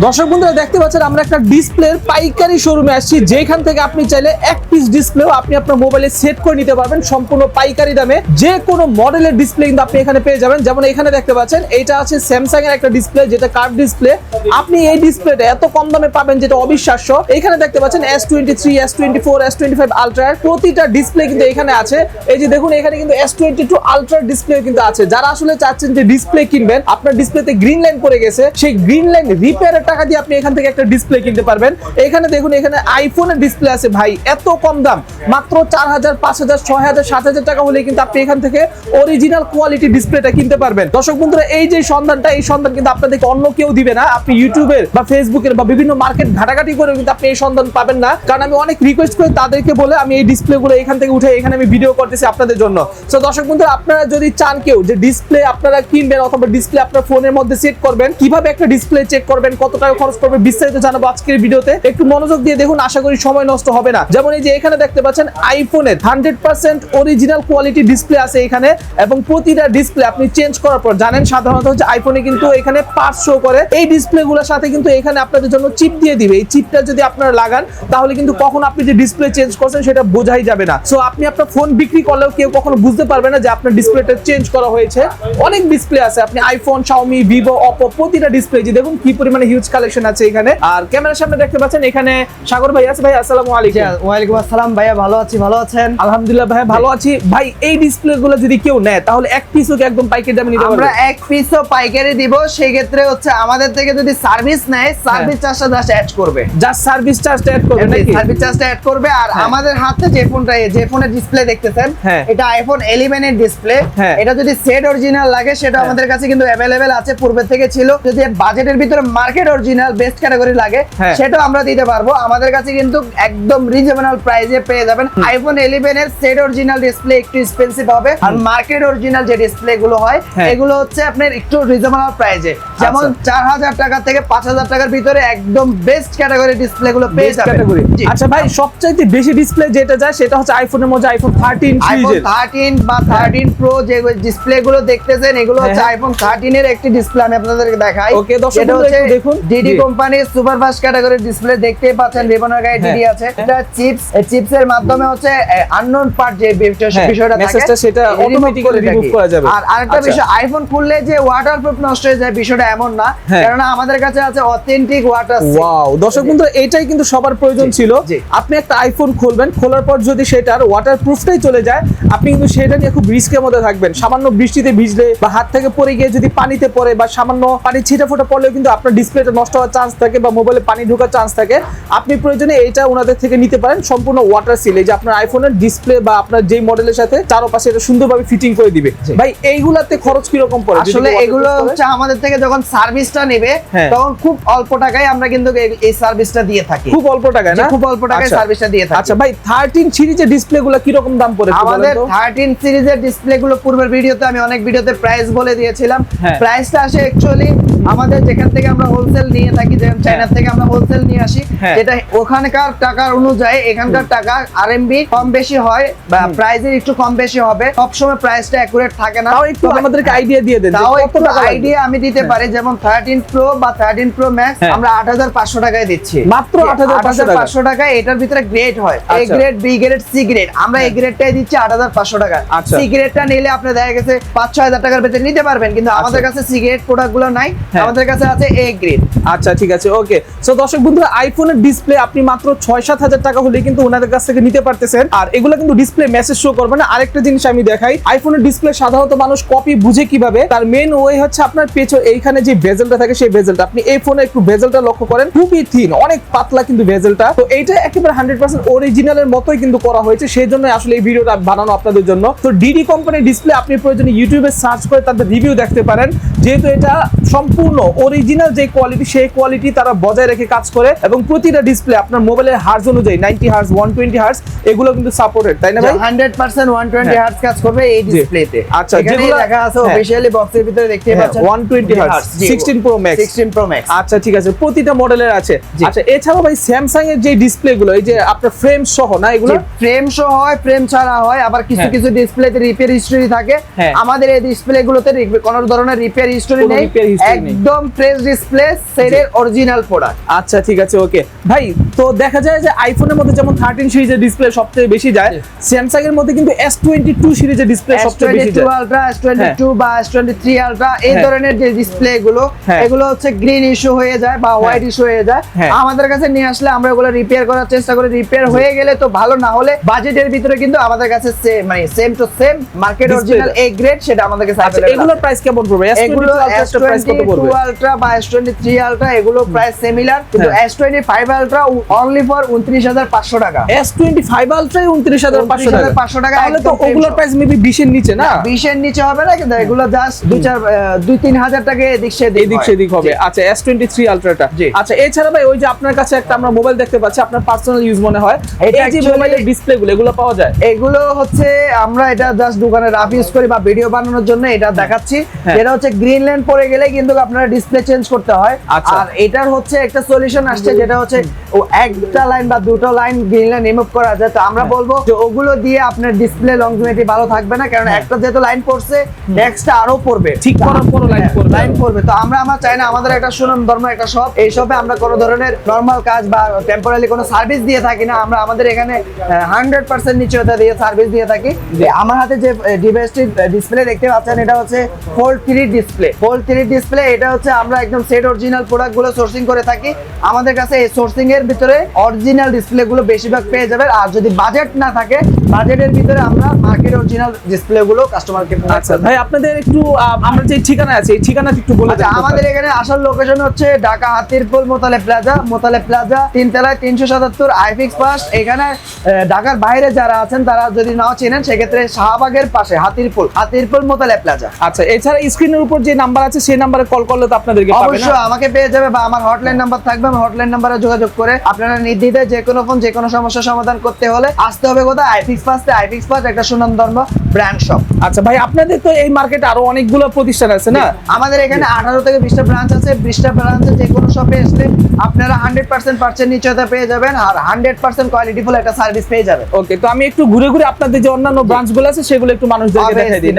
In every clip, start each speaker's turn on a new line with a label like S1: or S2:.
S1: দর্শক বন্ধুরা দেখতে পাচ্ছেন আমরা একটা ডিসপ্লের পাইকারি শোরুমে আসছি, যেখান থেকে আপনি চাইলে এক পিস ডিসপ্লেও আপনি আপনার মোবাইলে সেট করে নিতে পারবেন সম্পূর্ণ পাইকারি দামে। যে কোনো মডেলের ডিসপ্লে কিন্তু আপনি এখানে পেয়ে যাবেন। যেমন এখানে দেখতে পাচ্ছেন এইটা আছে স্যামসাং এর একটা ডিসপ্লে, যেটা কার্ভ ডিসপ্লে। আপনি এই ডিসপ্লেটা এত কম দামে পাবেন যেটা অবিশ্বাস্য। এখানে দেখতে পাচ্ছেন S23, S24, S25 আলট্রার প্রতিটা ডিসপ্লে কিন্তু এখানে আছে। এই যে দেখুন এখানে কিন্তু S22 আলট্রার ডিসপ্লে কিন্তু আছে। যারা আসলে চাচ্ছেন যে ডিসপ্লে কিনবেন, আপনার ডিসপ্লেতে গ্রিন লাইন পড়ে গেছে, সেই গ্রিন লাইন রিপেয়ারের টাকা দিয়ে আপনি এখান থেকে একটা ডিসপ্লে কিনতে পারবেন। এখানে দেখুন এখানে আইফোনের ডিসপ্লে আছে ভাই, এত কম দাম, মাত্র 4000, 5000, 6000, 7000 টাকা হলে কিন্তু আপনি এখান থেকে অরিজিনাল কোয়ালিটি ডিসপ্লেটা কিনতে পারবেন। দর্শক বন্ধুরা এই যে সন্ধানটা, এই সন্ধান কিন্তু আপনাদেরকে অন্য কেউ দিবে না। আপনি ইউটিউবের বা ফেসবুকের বা বিভিন্ন মার্কেট ঘাটাঘাটি করে কিন্তু আপনি এই সন্ধান পাবেন না, কারণ আমি অনেক রিকোয়েস্ট করে তাদেরকে বলে আমি এই ডিসপ্লেগুলো এখান থেকে উঠে এখানে আমি ভিডিও করতেছি আপনাদের জন্য। সো দর্শক বন্ধুরা আপনারা যদি চান কেউ যে ডিসপ্লে আপনারা কিনবেন অথবা ডিসপ্লে আপনার ফোনের মধ্যে সেট করবেন, কিভাবে একটা ডিসপ্লে চেক করবেন, কত টাকা খরচ করবে, বিস্তারিত জানাবো আজকের ভিডিওতে। একটু মনোযোগ দিয়ে দেখুন, আশা করি সময় নষ্ট হবে না। যেমন এই যে এখানে দেখতে পাচ্ছেন আইফোনের 100% অরিজিনাল কোয়ালিটি ডিসপ্লে আছে এখানে, এবং প্রতিটা ডিসপ্লে আপনি চেঞ্জ করার পর জানেন সাধারণত হচ্ছে আইফোনে কিন্তু এখানে পার্টস শো করে, এই ডিসপ্লেগুলোর সাথে কিন্তু এখানে আপনাদের জন্য চিপ দিয়ে দিবে। এই চিপটা যদি আপনারা লাগান তাহলে কিন্তু কখন আপনি যে ডিসপ্লে চেঞ্জ করছেন সেটা বোঝাই যাবে না। সো আপনি আপনার ফোন বিক্রি করলেও কেউ কখনো বুঝতে পারবে না যে আপনার ডিসপ্লেটা চেঞ্জ করা হয়েছে। অনেক ডিসপ্লে আছে, আপনি আইফোন, শাওমি, ভিভো, অপো প্রতিটা ডিসপ্লে যে দেখুন কি পরিমাণে হিউজ কালেকশন আছে এখানে। আর ক্যামেরার সামনে দেখতে পাচ্ছেন এখানে সাগর ভাই আছে। ভাই আসসালামু আলাইকুম।
S2: ওয়ালাইকুম আসসালাম ভাইয়া, ভালো আছি, ভালো আছেন?
S1: আলহামদুলিল্লাহ ভাই ভালো আছি। ভাই এই ডিসপ্লেগুলো যদি কেউ নেয় তাহলে এক পিসও কি একদম পাইকারি দামে নিতে পারবে?
S2: আমরা এক পিসও পাইকারি দিব। সেই ক্ষেত্রে হচ্ছে আমাদের থেকে যদি সার্ভিস নেয়, সার্ভিস চার্জটা জাস্ট অ্যাড করবে,
S1: জাস্ট সার্ভিস চার্জটা অ্যাড করবে নাকি?
S2: সার্ভিস চার্জটা অ্যাড করবে। আর আমাদের হাতে যে ফোনের ডিসপ্লে দেখতেছেন, এটা আইফোন 11 এর ডিসপ্লে। এটা যদি সেট অরিজিনাল লাগে সেটা আমাদের কাছে কিন্তু अवेलेबल আছে, পূর্বে থেকে ছিল। যদি বাজেটের ভিতরে মার্কেট অরিজিনাল বেস্ট ক্যাটাগরি লাগে সেটাও আমরা দিতে পারবো। আমাদের কাছে কিন্তু একদম রিজনেবল প্রাইসে পেয়ে যাবেন। আইফোন 11 এর সেট অরিজিনাল ডিসপ্লে একটু এক্সপেন্সিভ হবে, আর মার্কেট অরিজিনাল যে ডিসপ্লে গুলো হয় এগুলো হচ্ছে আপনার একটু রিজনেবল প্রাইসে, যেমন 4000 টাকা থেকে 5000 টাকার ভিতরে একদম বেস্ট ক্যাটাগরি ডিসপ্লে গুলো পেয়ে যাবেন।
S1: আচ্ছা ভাই, সবচাইতে বেশি ডিসপ্লে যেটা যায় সেটা হচ্ছে আইফোনের মধ্যে আইফোন 13 সিরিজের,
S2: 13 বা 13 প্রো যে ডিসপ্লে গুলো দেখতেছেন এগুলো হচ্ছে আইফোন 13 এর একটি ডিসপ্লে। আমি আপনাদেরকে দেখাই।
S1: ওকে দর্শক বন্ধুরা একটু দেখুন,
S2: ডিডি কোম্পানির সুপারফাস্ট ক্যাটাগরির ডিসপ্লে দেখতেই পাচ্ছেন, রিবনের গায়ে ডিডি আছে। এটা চিপস এর মাধ্যমে হচ্ছে আননোন পার্ট যে বিষয়টা থাকে সেটা অটোমেটিক্যালি রিমুভ করা যাবে। আর আরেকটা বিষয়, আইফোন খুললে যে ওয়াটারপ্রুফ নষ্ট হয়ে যায় বিষয়টা এমন না, কারণ আমাদের কাছে আছে অথেন্টিক ওয়াটার সিল।
S1: ওয়াও দর্শক বন্ধুরা এটাই কিন্তু সবার প্রয়োজন ছিল। আপনি একটা আইফোন খুলবেন, খোলার পর যদি সেটার ওয়াটারপ্রুফটাই চলে যায়, আপনি কিন্তু সেটা নিয়ে খুব রিস্কের মধ্যে থাকবেন। সামান্য বৃষ্টিতে ভিজলে বা হাত থেকে পড়ে গিয়ে যদি পানিতে পড়ে বা সামান্য পানি ছিটাফোঁটা পড়লেও কিন্তু আপনার ডিসপ্লেটা নষ্ট হওয়ার চান্স থাকে বা মোবাইলে পানি ঢোকার চান্স থাকে। আপনি প্রয়োজনে এইটা ওনাদের থেকে নিতে পারেন, সম্পূর্ণ ওয়াটার সিল। এই যে আপনার আইফোনের ডিসপ্লে বা আপনার যেই মডেলের সাথে চারপাশে এটা সুন্দরভাবে ফিটিং করে দিবে। ভাই এইগুলাতে খরচ কি রকম পড়ে?
S2: আসলে এগুলো হচ্ছে আমাদের থেকে যখন সার্ভিসটা নেবে তখন খুব অল্প টাকায় আমরা কিন্তু এই সার্ভিসটা দিয়ে থাকি।
S1: খুব অল্প টাকায় না?
S2: খুব অল্প টাকায় সার্ভিসটা দিয়ে থাকি।
S1: আচ্ছা ভাই, 13 সিরিজের ডিসপ্লেগুলো কি রকম দাম পড়ে?
S2: আমাদের 13 সিরিজের ডিসপ্লেগুলো পূর্বের ভিডিওতে আমি অনেক ভিডিওতে প্রাইস বলে দিয়েছিলাম। প্রাইসটা আসে অ্যাকচুয়ালি আমাদের যেখান থেকে আমরা হোলসেল নিয়ে থাকি, যেমন চায়না থেকে আমরা হোলসেল নিয়ে আসি, যেটা ওখানকার টাকার অনুযায়ী এখানকার টাকা আরএমবি কম বেশি হয় বা প্রাইসের একটু কম বেশি হবে। সব সময় প্রাইসটা অ্যাকুরেট থাকে না।
S1: তাও একটু আমাদেরকে আইডিয়া দিয়ে দেন,
S2: তাও একটু আইডিয়া আমি দিতে পারি। যেমন 13 প্রো বা 13 প্রো ম্যাক্স আমরা 8500 টাকায় দিচ্ছি,
S1: মাত্র 8500
S2: টাকায়। এটার ভিতরে গ্রেড হয়, A grade, B grade, C grade. আমরা এ গ্রেডটাই দিচ্ছি 8500 টাকা। সি গ্রেডটা নিলে আপনি দেখা গেছে 5-6000 টাকার ভিতরে নিতে পারবেন, কিন্তু আমাদের কাছে সি গ্রেড প্রোডাক্টগুলো নাই, আমাদের কাছে আছে এ গ্রেড।
S1: আচ্ছা ঠিক আছে, ওকে। সো দর্শক বন্ধুরা আইফোনের ডিসপ্লে আপনি মাত্র 6-7 টাকা হলে কিন্তু ওনাদের কাছ থেকে নিতে পারতেছেন। আর এগুলো কিন্তু ডিসপ্লে মেসেজ শো করবে না। আরেকটা জিনিস আমি দেখাই, আইফোনের ডিসপ্লে সাধারণত মানুষ কপি বুঝে কিভাবে, তার মেন ওয়ে হচ্ছে আপনার পেছনে এইখানে যে বেজেলটা থাকে সেই বেজেলটা, আপনি এই ফোনে একটু বেজেলটা লক্ষ্য করেন, খুবই থিন, অনেক পাতলা কিন্তু বেজেলটা। তো এইটা একেবারে 100% অরিজিনালের মতোই কিন্তু করা হয়েছে, সেই জন্য আসলে এই ভিডিওটা বানানো আপনাদের জন্য। তো ডিডি কোম্পানির ডিসপ্লে আপনি প্রয়োজনে ইউটিউবে সার্চ করে তাদের রিভিউ দেখতে পারেন, যেহেতু এটা সম্পূর্ণ অরিজিনাল যে কোয়ালিটি সেই কোয়ালিটি তারা বজায় রেখে কাজ করে, এবং প্রতিটা ডিসপ্লে আপনার মোবাইলের হার্জ অনুযায়ী 90 হার্জ, 120 হার্জ এগুলো কিন্তু সাপোর্টেড, তাই না ভাই?
S2: 100% 120 হার্জ কাজ করবে এই ডিসপ্লেতে।
S1: আচ্ছা,
S2: যেগুলো দেখা আছে অফিশিয়ালি বক্সের ভিতরে দেখতে পাচ্ছেন
S1: 120 hertz 16 pro max.
S2: 16 pro max.
S1: আচ্ছা ঠিক আছে, প্রতিটা মডেলের আছে। আচ্ছা এছাড়াও ভাই স্যামসাং এর যে ডিসপ্লেগুলো, এই যে আপনার ফ্রেম সহ না, এগুলো
S2: ফ্রেম সহ হয়, ফ্রেম ছাড়া হয়, আবার কিছু কিছু ডিসপ্লেতে রিপেয়ার হিস্টরি থাকে। আমাদের এই ডিসপ্লেগুলোতে কোনো ধরনের রিপেয়ার হিস্টরি নেই, একদম ফ্রেশ ডিসপ্লে, সেটের অরিজিনাল প্রোডাক্ট।
S1: আচ্ছা ঠিক আছে, ওকে ভাই। তো দেখা যায় যে আইফোনের মধ্যে যেমন 13 সিরিজের ডিসপ্লে সবচেয়ে বেশি যায়, স্যামসাং এর মধ্যে কিন্তু S22 সিরিজের ডিসপ্লে সবচেয়ে বেশি যায়।
S2: S22 আলট্রা, S22 বা S23 আলট্রা এই ধরনের যে ডিসপ্লে গুলো, এগুলো হচ্ছে গ্রিন ইস্যু হয়ে যায় বা হোয়াইট ইস্যু হয়ে যায়। আমাদের কাছে নিয়ে আসলে আমরা এগুলো রিপেয়ার করার চেষ্টা করি। রিপেয়ার হয়ে গেলে তো ভালো, না হলে বাজেটের ভিতরে কিন্তু আমাদের কাছে same to same market original A grade সেটা আমাদের কাছে
S1: আচ্ছা,
S2: अवेलेबल।
S1: এগুলোর প্রাইস কেমন পড়বে?
S2: এগুলো
S1: প্রাইস কত পড়বে?
S2: S22 আলট্রা বা S23 আলট্রা এগুলো প্রাইস সিমিলার, কিন্তু S25 আলট্রা অনলি ফর 29500 টাকা।
S1: S25 আলট্রা 29500 টাকা। তাহলে তো ওগুলোর প্রাইস মেবি 20 এর নিচে না?
S2: 20 এর নিচে হবে না, কিন্তু এগুলো জাস্ট 2-3 হাজার টাকা এদিক সেদিক
S1: হবে। আচ্ছা, S23 আলট্রাটা। আচ্ছা, এছাড়া ভাই ওই যে আপনার কাছে একটা আমরা মোবাইল দেখতে পাচ্ছি, আপনার পার্সোনাল ইউজ মনে হয়, এই যে মোবাইলের ডিসপ্লেগুলো এগুলো পাওয়া যায়?
S2: এগুলো হচ্ছে আমরা এটা জাস্ট দোকানে রাফ ইউজ করি বা ভিডিও বানানোর জন্য এটা দেখাচ্ছি। এটা হচ্ছে গ্রিন ল্যান্ড পড়ে গেলে কিন্তু আপনারা ডিসপ্লে চেঞ্জ করতে হয়। আর এটার হচ্ছে একটা সলিউশন আসছে, যেটা হচ্ছে ও একটা লাইন বা দুটো লাইন গ্রিন ল্যান্ড রিমুভ করা যায়। তো আমরা বলবো যে ওগুলো দিয়ে আপনার ডিসপ্লে লংজিভিটি ভালো থাকবে না, কারণ একটা যেহেতু লাইন পড়ছে নেক্সটটা আরো পড়বে,
S1: ঠিক করার পর লাইন
S2: পড়বে। তো আমরা চাই না আমাদের একটা সুনাম ধর্ম একটা শপ, এই শপে আমরা কোনো ধরনের নরমাল কাজ বা টেম্পোরারি কোনো সার্ভিস দিয়ে থাকি না। আমরা আমাদের এখানে 100% নিশ্চয়তা দিয়ে সার্ভিস দিয়ে থাকি। আমার হাতে যে ডিভাইসটি ডিসপ্লে দেখতে পাচ্ছেন, এটা হচ্ছে ফোল্ড 3 ডিসপ্লে। এটা হচ্ছে আমরা একদম সেট অরিজিনাল প্রোডাক্ট গুলো সোর্সিং করে থাকি। আমাদের কাছে এই সোর্সিং এর ভিতরে অরিজিনাল ডিসপ্লে গুলো বেশিরভাগ পেয়ে যাবেন। আর যদি বাজেট না থাকে, বাজেটের ভিতরে আমরা মার্কেট অরিজিনাল ডিসপ্লে গুলো কাস্টমারকে প্রোভাইড করি।
S1: ভাই আপনাদের একটু আমরা যে ঠিকানা আছে এই ঠিকানাটা একটু বলে দেন।
S2: আমাদের এখানে আসার লোকেশন হচ্ছে ঢাকা হাতিরপুল মোতালেব প্লাজা 3 তলায় 377 আইফিক্স পাস। এখানে ঢাকার বাইরে যারা আছেন তারা যদি নাও চেনেন, সেক্ষেত্রে শাহবাগের পাশে হাতিরপুল মোতালেব প্লাজা।
S1: আচ্ছা, এছাড়া স্ক্রিনের উপর যে নাম্বার আছে সেই নাম্বারে কল করলে তো আপনাদেরকে পাবেন।
S2: অবশ্যই আমাকে পেয়ে যাবে, বা আমার হটলাইন নাম্বার থাকবে, আমি হটলাইন নাম্বারে যোগাযোগ করে আপনারা নির্দ্বিধায় যে কোনো ফোন যে কোনো সমস্যার সমাধান করতে হলে আসতে হবে কোথায়? আইফিক্স পাস একটা সুনামধন্য ব্র্যান্ড শপ।
S1: আচ্ছা ভাই, আপনাদের তো এই মার্কেটে আরো অনেকগুলো প্রতিষ্ঠান আছে না?
S2: আমাদের এখানে 18 থেকে 20টা ব্রাঞ্চ আছে। 20টা ব্রাঞ্চে যে কোনো শপে আসলে আপনারা 100% পার্সেন্ট নিশ্চয়তা পেয়ে যাবেন আর 100% কোয়ালিটিফুল একটা সার্ভিস পেয়ে যাবেন।
S1: ওকে, তো আমি একটু ঘুরে ঘুরে আপনাদের যে অন্যান্য ব্রাঞ্চগুলো আছে সেগুলো একটু মানুষদেরকে দেখাই দিই।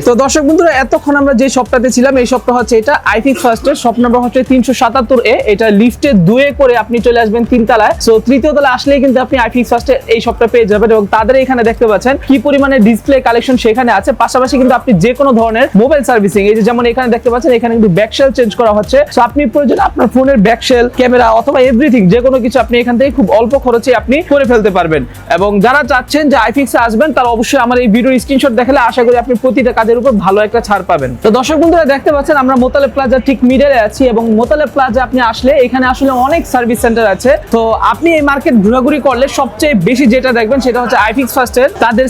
S1: তো দর্শক বন্ধুরা, এতক্ষণ আমরা যে শপটাতে ছিলাম, এই শপটা হচ্ছে এটা আইফিক্স ফার্স্টের শপ নাম্বার হচ্ছে 377A। এটা লিফটে 2 করে আপনি চলে আসবেন 3 তলায়। সো 3য় তলায় আসলেই কিন্তু আপনি আইফিক্স ফার্স্টের এই শপটা পেয়ে যাবেন। এবং তাদের এখানে দেখতে পাচ্ছেন কি পরিমাণে ডিসপ্লে কালেকশন সেখানে আছে। পাশাপাশি কিন্তু আপনি যে কোনো ধরনের মোবাইল সার্ভিসিং, এই যে যেমন এখানে দেখতে পাচ্ছেন, এখানে কিন্তু ব্যাকশেল চেঞ্জ করা হচ্ছে। সো আপনি প্রয়োজন আপনার ফোনের ব্যাকশেল, ক্যামেরা অথবা এভরিথিং যে কোনো কিছু আপনি এখান থেকে খুব অল্প খরচে আপনি করে ফেলতে পারবেন। এবং যারা চাচ্ছেন যে আইফিক্সে আসবেন, তারা অবশ্যই আমার এই ভিডিওর স্ক্রিনশট দেখালে আশা করি আপনি প্রতিটা কাজের উপর ভালো একটা ছাড় পাবেন। তো দর্শক বন্ধুরা, দেখতে পাচ্ছেন আমরা মোতালেব প্লাজার ঠিক মিডলে আছি। এবং মোতালেব প্লাজা আপনি আসলে এখানে আসলে অনেক সার্ভিস সেন্টার আছে। তো আপনি এই মার্কেট ঘোরাঘুরি করলে সবচেয়ে বেশি যেটা দেখবেন সেটা হচ্ছে আইফিক্স ফার্স্টের তাদের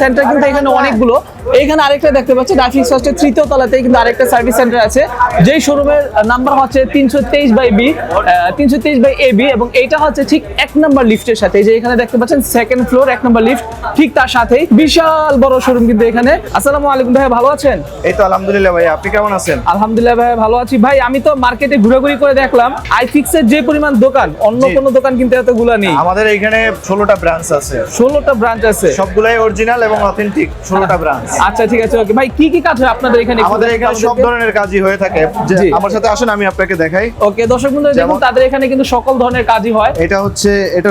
S1: সেন্টার কিন্তু এখানে অনেকগুলো। এখানে আরেকটা দেখতে পাচ্ছেন আইফিক্স ফার্স্টের 3য় তলাতেই কিন্তু আরেকটা সার্ভিস সেন্টার আছে, যেই শোরুমের নাম্বার হচ্ছে 323/AB এবং এইটা হচ্ছে ঠিক 1 নাম্বার লিফটের সাথে। এই যে এখানে দেখতে পাচ্ছেন 2nd ফ্লোর 1 নাম্বার লিফট, ঠিক তার সাথেই বিশাল বড় শোরুম কিন্তু এখানে। আসসালামু আলাইকুম ভাই, ভালো আছেন?
S3: এই তো আলহামদুলিল্লাহ ভাই, আপনি কেমন আছেন?
S1: আলহামদুলিল্লাহ ভাই, ভালো আছি। ভাই আমি তো মার্কেটে ঘোরাঘুরি করে দেখলাম আইফিক্স এর যে পরিমাণ দোকান, অন্য কোনো দোকান কিন্তু এতগুলা নেই।
S3: আমাদের এখানে 16টা ব্রাঞ্চ আছে।
S1: 16টা ব্রাঞ্চ আছে,
S3: সবগুলাই অরিজিনাল এবং অথেন্টিক 16টা ব্রাঞ্চ।
S1: আচ্ছা ঠিক আছে, ওকে ভাই, কি কি কাজ হয় আপনাদের এখানে?
S3: আমাদের এখানে সব ধরনের কাজই হয়ে থাকে। আমার সাথে আসুন, আমি আপনাকে দেখাই।
S1: ওকে দর্শক বন্ধুরা, দেখুন তাদের এখানে কিন্তু সকল ধরনের কাজই হয়।
S3: এটা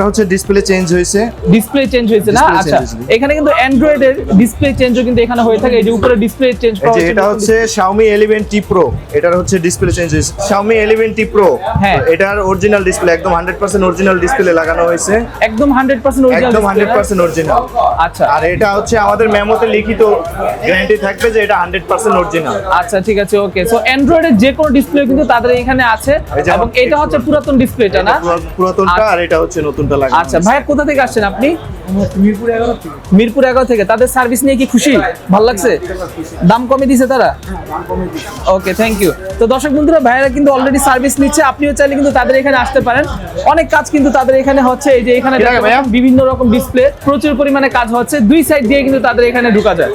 S3: হচ্ছে ডিসপ্লে চেঞ্জ হয়েছে।
S1: ডিসপ্লে চেঞ্জ হয়েছে না? আচ্ছা, এখানে কিন্তু অ্যান্ড্রয়েড এর ডিসপ্লে চেঞ্জও কিন্তু এখানে হয়ে থাকে। এই যে উপরে ডিসপ্লে চেঞ্জ করা হচ্ছে,
S3: এটা হচ্ছে Xiaomi 11T Pro। এটার হচ্ছে ডিসপ্লে চেঞ্জ হয়েছে। Xiaomi 11T Pro,
S1: হ্যাঁ,
S3: এটার অরিজিনাল ডিসপ্লে একদম 100% অরিজিনাল ডিসপ্লে লাগানো হয়েছে।
S1: একদম 100% অরিজিনাল,
S3: একদম 100% অরিজিনাল।
S1: আচ্ছা,
S3: আর এটা হচ্ছে আমাদের মেমোতে লিখিত গ্যারান্টি থাকবে যে এটা 100% অরিজিনাল।
S1: আচ্ছা ঠিক আছে, ওকে। সো অ্যান্ড্রয়েড এর যে কোনো ডিসপ্লে কিন্তু তাদের এখানে আছে। এবং এটা হচ্ছে পুরাতন ডিসপ্লেটা না?
S3: পুরাতনটা, আর এটা হচ্ছে নতুনটা লাগানো।
S1: আচ্ছা ভাই, কোথা থেকে আসছেন আপনি? মিরপুর 11 থেকে। তাদের সার্ভিস নিয়ে কি খুশি? ভালো লাগছে? দাম কমে দিয়েছে তারা? ওকে, থ্যাংক ইউ। তো দর্শক বন্ধুরা, ভাইরা কিন্তু অলরেডি সার্ভিস নিচ্ছে, আপনিও চাইলে কিন্তু তাদের এখানে আসতে পারেন। অনেক কাজ কিন্তু তাদের এখানে হচ্ছে। এই যে এখানে দেখতে পাচ্ছেন বিভিন্ন রকম ডিসপ্লে, প্রচুর পরিমাণে কাজ হচ্ছে, দুই সাইড দিয়ে কিন্তু তাদের এখানে ঢোকা যায়।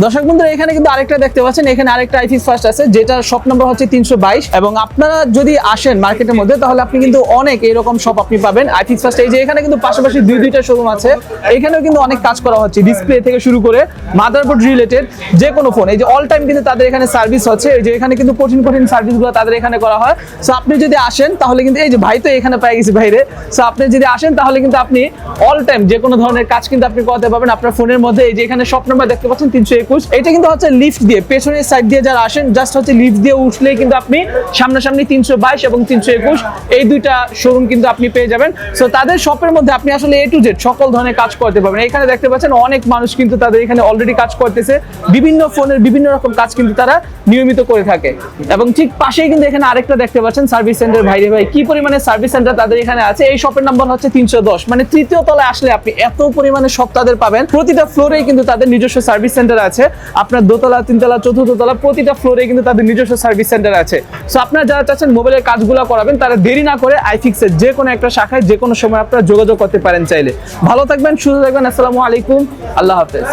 S1: দর্শক বন্ধুরা এখানে কিন্তু আরেকটা দেখতে পাচ্ছেন, এখানে আরেকটা আইফিক্স ফার্স্ট আছে যেটা শপ নাম্বার হচ্ছে 322। এবং আপনারা যদি আসেন মার্কেটের মধ্যে তাহলে আপনি কিন্তু অনেক এরকম শপ আপনি পাবেন আইফিক্স ফার্স্ট। এই যে এখানে কিন্তু পাশাপাশি দুইটা শোরুম আছে, এখানেও কিন্তু অনেক কাজ করা হচ্ছে, ডিসপ্লে থেকে শুরু করে মাদারবোর্ড রিলেটেড যে কোনো ফোন। এই যে অল টাইম কিন্তু তাদের এখানে সার্ভিস হচ্ছে। এই যে এখানে কিন্তু কঠিন সার্ভিসগুলো তাদের এখানে করা হয়। সো আপনি যদি আসেন তাহলে কিন্তু এই যে ভাই তো এখানে পেয়ে গেছি বাইরে। সো আপনি যদি আসেন তাহলে কিন্তু আপনি অল টাইম যে কোনো ধরনের কাজ কিন্তু আপনি করতে পারবেন আপনার ফোনের মধ্যে। এই যে এখানে শপ নাম্বার দেখতে পাচ্ছেন 321। এটা কিন্তু হচ্ছে লিফট দিয়ে, পেছনের সাইড দিয়ে যারা আসেন জাস্ট হচ্ছে লিফট দিয়ে উঠলেই কিন্তু আপনি সামনাসামনি 322 এবং 321 এই দুইটা শোরুম কিন্তু আপনি পেয়ে যাবেন। সো তাদের শপের মধ্যে আপনি আসলে A to Z সকল ধরনের কাজ করতে পারবেন। এখানে দেখতে পাচ্ছেন অনেক মানুষ কিন্তু তাদের এখানে অলরেডি কাজ করতেছে, বিভিন্ন ফোনের বিভিন্ন রকম কাজ কিন্তু তারা নিয়মিত করে থাকে। এবং ঠিক পাশেই কিন্তু এখানে আরেকটা দেখতে পাচ্ছেন সার্ভিস সেন্টার। ভাইরে ভাই কি পরিমাণে সার্ভিস সেন্টার তাদের এখানে আছে। এই শপের নাম্বার হচ্ছে 310, মানে তৃতীয় তলায় আসলে আপনি এত পরিমাণে শপ তাদের পাবেন। প্রতিটা ফ্লোরেই কিন্তু তাদের নিজস্ব সার্ভিস সেন্টার আছে। আপনার দোতলা, তিনতলা, চতুর্থ তলা প্রতিটা ফ্লোরে কিন্তু তাদের নিজস্ব সার্ভিস সেন্টার আছে। সো আপনারা যারা চাচ্ছেন মোবাইলের কাজগুলো করাবেন তারা দেরি না করে আইফিক্সের যে কোনো একটা শাখায় যে কোনো সময় আপনারা যোগাযোগ করতে পারেন চাইলে। ভালো থাকবেন, সুস্থ থাকবেন। আসসালামু আলাইকুম, আল্লাহ হাফেজ।